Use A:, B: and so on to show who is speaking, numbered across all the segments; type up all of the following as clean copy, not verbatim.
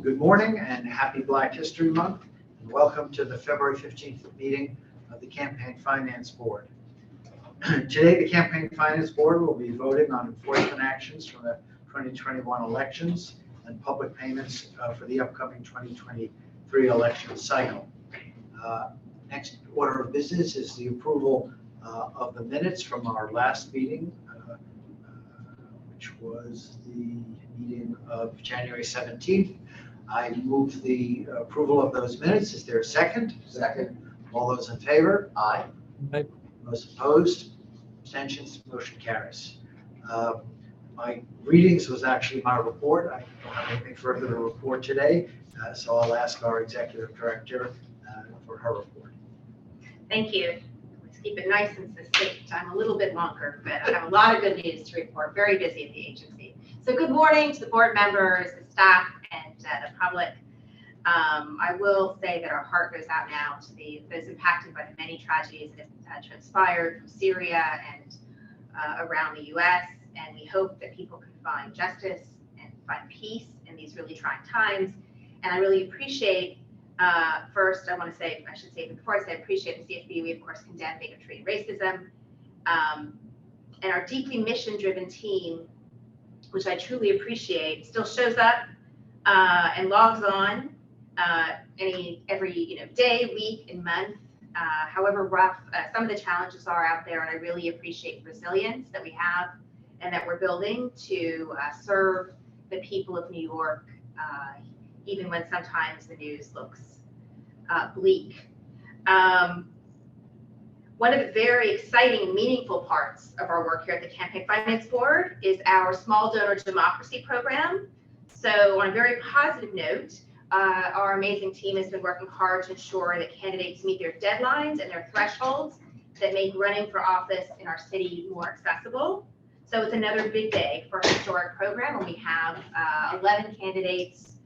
A: Good morning and happy Black History Month, and welcome to the February 15th meeting of the Campaign Finance Board. Today, the Campaign Finance Board will be voting on enforcement actions from the 2021 elections and public payments for the upcoming 2023 election cycle. Next order of business is the approval of the minutes from our last meeting, which was the meeting of January 17th. I move the approval of those minutes. Is there a second?
B: Second.
A: All those in favor?
B: Aye.
C: Aye.
A: Those opposed? Abstentions? Motion carries. My readings was actually my report. I don't have anything further to report today, so I'll ask our executive director for her report.
D: Thank you. Let's keep it nice and succinct. I'm a little bit longer, but I have a lot of good news to report. Very busy at the agency. So good morning to the board members, the staff, and the public. I will say that our heart goes out now to those impacted by the many tragedies that have transpired from Syria and around the U.S. And we hope that people can find justice and find peace in these really trying times. And I really appreciate, first, I should say, before I say appreciate the CFB, we of course condemn bigotry and racism. And our deeply mission-driven team, which I truly appreciate, still shows up and logs on every day, week, and month. However rough some of the challenges are out there, and I really appreciate the resilience that we have and that we're building to serve the people of New York, even when sometimes the news looks bleak. One of the very exciting and meaningful parts of our work here at the Campaign Finance Board is our Small Donor Democracy Program. So on a very positive note, our amazing team has been working hard to ensure that candidates meet their deadlines and their thresholds that make running for office in our city more accessible. So it's another big day for a historic program, and we have 11 candidates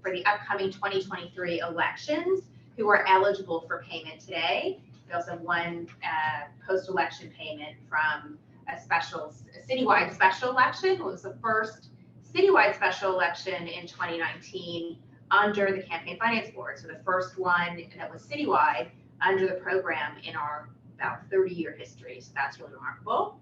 D: for the upcoming 2023 elections who are eligible for payment today. We also have one post-election payment from a citywide special election. It was the first citywide special election in 2019 under the Campaign Finance Board. So the first one that was citywide under the program in our about 30-year history. So that's really remarkable.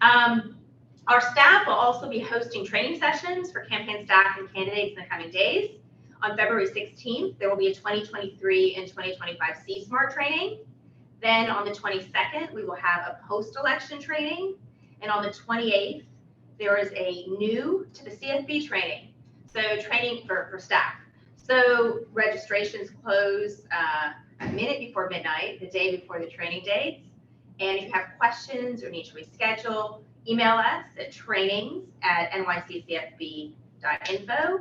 D: Our staff will also be hosting training sessions for campaign staff and candidates in the coming days. On February 16th, there will be a 2023 and 2025 CSMART training. Then on the 22nd, we will have a post-election training. And on the 28th, there is a new to the CFB training. So training for staff. So registrations close a minute before midnight, the day before the training dates. And if you have questions or need to reschedule, email us at trainings@nyccfb.info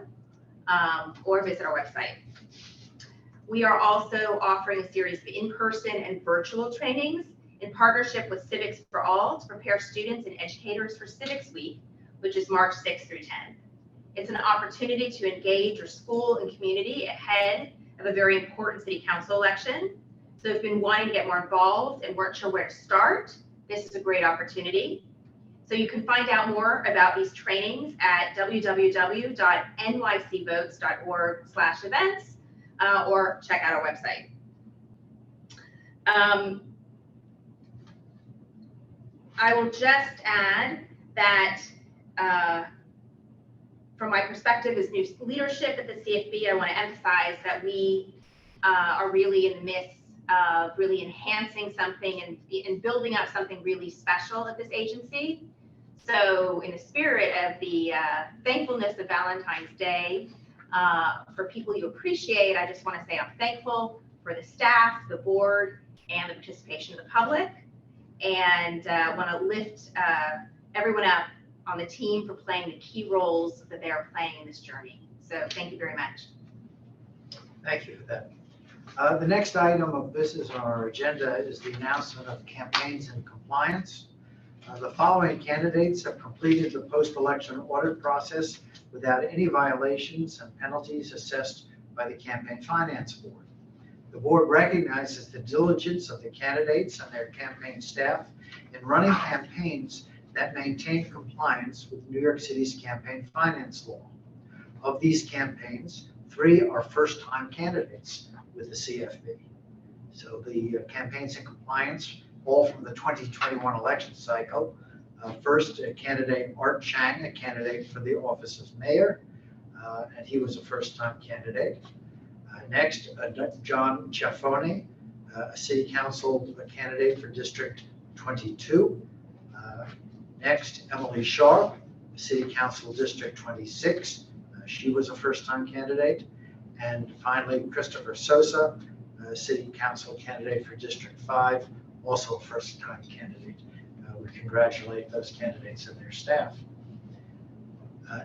D: or visit our website. We are also offering a series of in-person and virtual trainings in partnership with Civics for All to prepare students and educators for Civics Week, which is March 6th through 10th. It's an opportunity to engage your school and community ahead of a very important city council election. So if you've been wanting to get more involved and weren't sure where to start, this is a great opportunity. So you can find out more about these trainings at www.nycvotes.org/events or check out our website. I will just add that from my perspective as new leadership at the CFB, I want to emphasize that we are really in the midst of really enhancing something and building up something really special at this agency. So in the spirit of the thankfulness of Valentine's Day, for people you appreciate, I just want to say I'm thankful for the staff, the board, and the participation of the public, and want to lift everyone up on the team for playing the key roles that they are playing in this journey. So thank you very much.
A: Thank you for that. The next item of business on our agenda is the announcement of campaigns and compliance. The following candidates have completed the post-election audit process without any violations and penalties assessed by the Campaign Finance Board. The board recognizes the diligence of the candidates and their campaign staff in running campaigns that maintain compliance with New York City's campaign finance law. Of these campaigns, 3 are first-time candidates with the CFB. So the campaigns in compliance, all from the 2021 election cycle. First, candidate Art Chang, a candidate for the office of mayor, and he was a first-time candidate. Next, John Ciaffoni, a city council candidate for District 22. Next, Emily Sharp, city council District 26. She was a first-time candidate. And finally, Christopher Sosa, city council candidate for District 5, also a first-time candidate. We congratulate those candidates and their staff.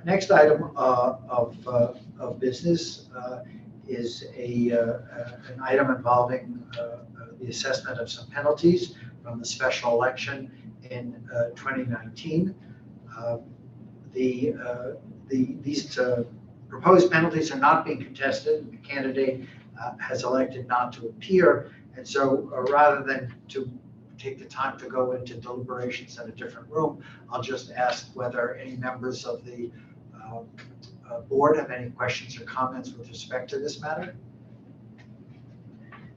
A: Next item of business is an item involving the assessment of some penalties from the special election in 2019. These proposed penalties are not being contested. The candidate has elected not to appear, and so rather than to take the time to go into deliberations in a different room, I'll just ask whether any members of the board have any questions or comments with respect to this matter.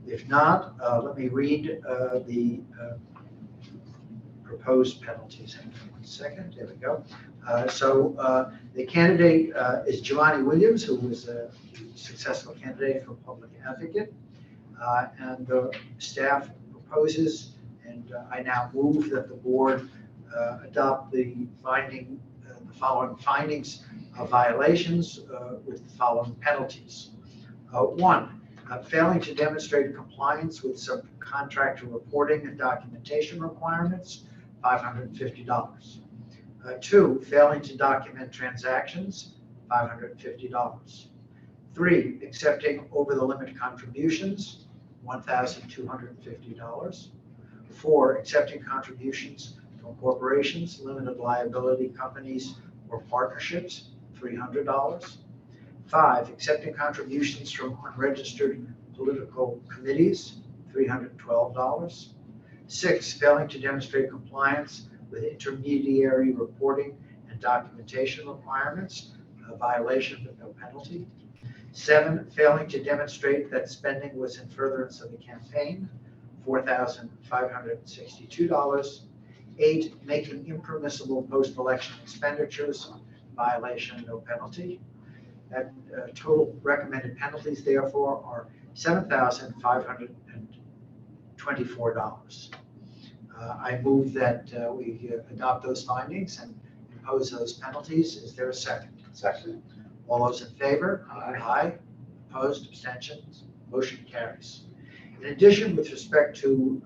A: If not, let me read the proposed penalties. Hang on 1 second. There we go. The candidate is Giovanni Williams, who was a successful candidate for public advocate, and the staff proposes, and I now move that the board adopt the following findings of violations with the following penalties. 1, failing to demonstrate compliance with subcontractor reporting and documentation requirements, $550. 2, failing to document transactions, $550. 3, accepting over-the-limit contributions, $1,250. 4, accepting contributions from corporations, limited liability companies, or partnerships, $300. 5, accepting contributions from unregistered political committees, $312. 6, failing to demonstrate compliance with intermediary reporting and documentation requirements, a violation but no penalty. 7, failing to demonstrate that spending was in furtherance of the campaign, $4,562. 8, making impermissible post-election expenditures, violation, no penalty. That total recommended penalties, therefore, are $7,524. I move that we adopt those findings and impose those penalties. Is there a second?
B: Second.
A: All those in favor?
B: Aye.
A: Aye. Opposed? Abstentions? Motion carries. In addition, with respect to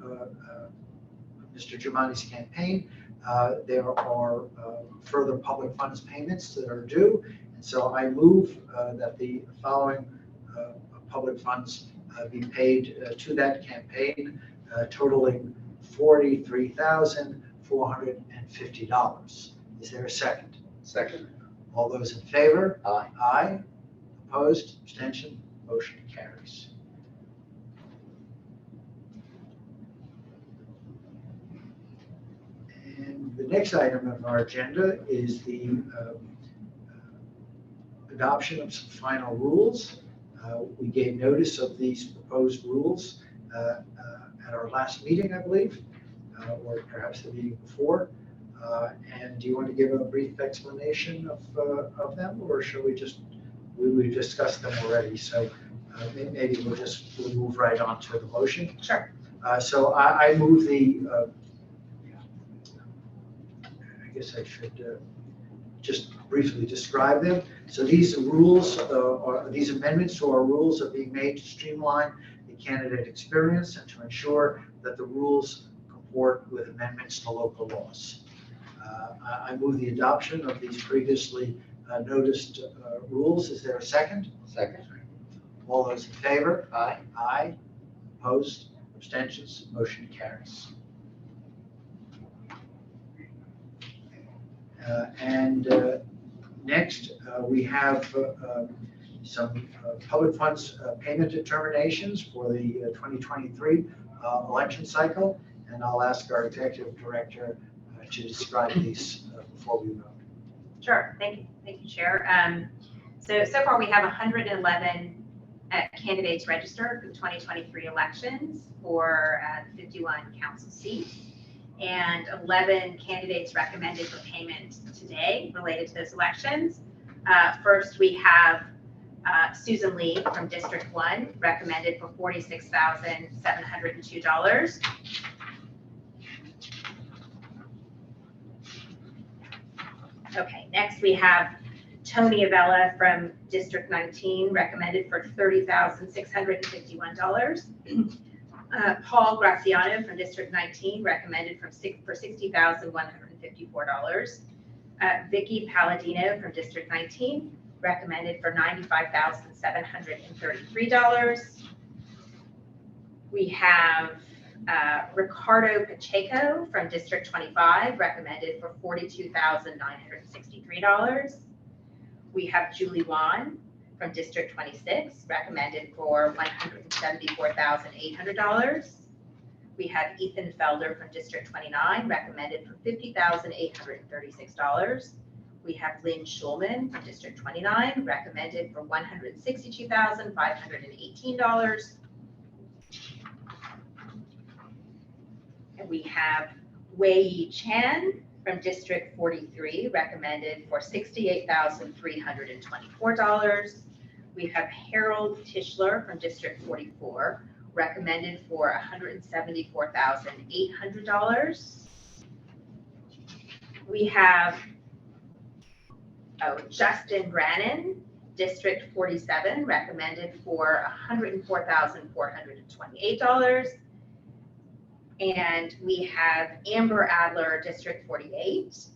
A: Mr. Giovanni's campaign, there are further public funds payments that are due. And so I move that the following public funds be paid to that campaign, totaling $43,450. Is there a second?
B: Second.
A: All those in favor?
B: Aye.
A: Aye. Opposed? Abstention? Motion carries. And the next item of our agenda is the adoption of some final rules. We gave notice of these proposed rules at our last meeting, I believe, or perhaps the meeting before. And do you want to give a brief explanation of them, or shall we just, we've discussed them already, so maybe we'll move right on to the motion.
D: Sure.
A: So I move the, I guess I should just briefly describe them. So these rules, these amendments to our rules are being made to streamline the candidate experience and to ensure that the rules comport with amendments to local laws. I move the adoption of these previously noticed rules. Is there a second?
B: Second.
A: All those in favor?
B: Aye.
A: Aye. Opposed? Abstentions? Motion carries. Next, we have some public funds payment determinations for the 2023 election cycle, and I'll ask our executive director to describe these before we vote.
D: Sure. Thank you, Chair. So far we have 111 candidates registered for the 2023 elections for 51 council seats, and 11 candidates recommended for payment today related to those elections. First, we have Susan Lee from District 1, recommended for $46,702. Okay, next we have Tony Avella from District 19, recommended for $30,651. Paul Graziano from District 19, recommended for $60,154. Vicky Palladino from District 19, recommended for $95,733. We have Ricardo Pacheco from District 25, recommended for $42,963. We have Julie Wan from District 26, recommended for $174,800. We have Ethan Felder from District 29, recommended for $50,836. We have Lynn Schulman from District 29, recommended for $162,518. And we have Wei Yi Chan from District 43, recommended for $68,324. We have Harold Tischler from District 44, recommended for $174,800. We have Justin Brannon, District 47, recommended for $104,428. And we have Amber Adler, District 48,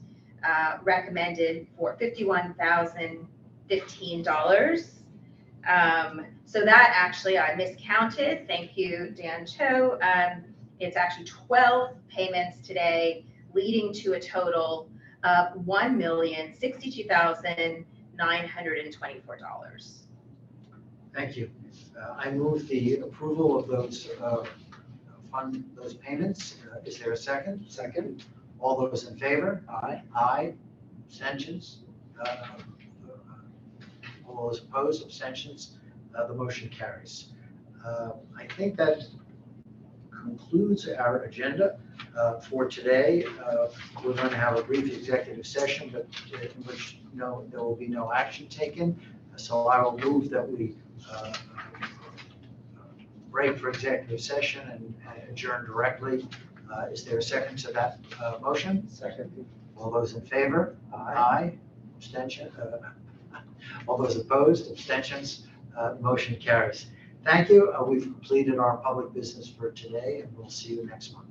D: recommended for $51,015. So that actually I miscounted. Thank you, Dan Cho. It's actually 12 payments today, leading to a total of $1,062,924.
A: Thank you. I move the approval of those those payments. Is there a second?
B: Second.
A: All those in favor?
B: Aye.
A: Aye. Abstentions? All those opposed? Abstentions? The motion carries. I think that concludes our agenda for today. We're going to have a brief executive session, but in which there will be no action taken. So I will move that we break for executive session and adjourn directly. Is there a second to that motion?
B: Second.
A: All those in favor?
B: Aye.
A: Abstention? All those opposed? Abstentions? Motion carries. Thank you. We've completed our public business for today, and we'll see you next month.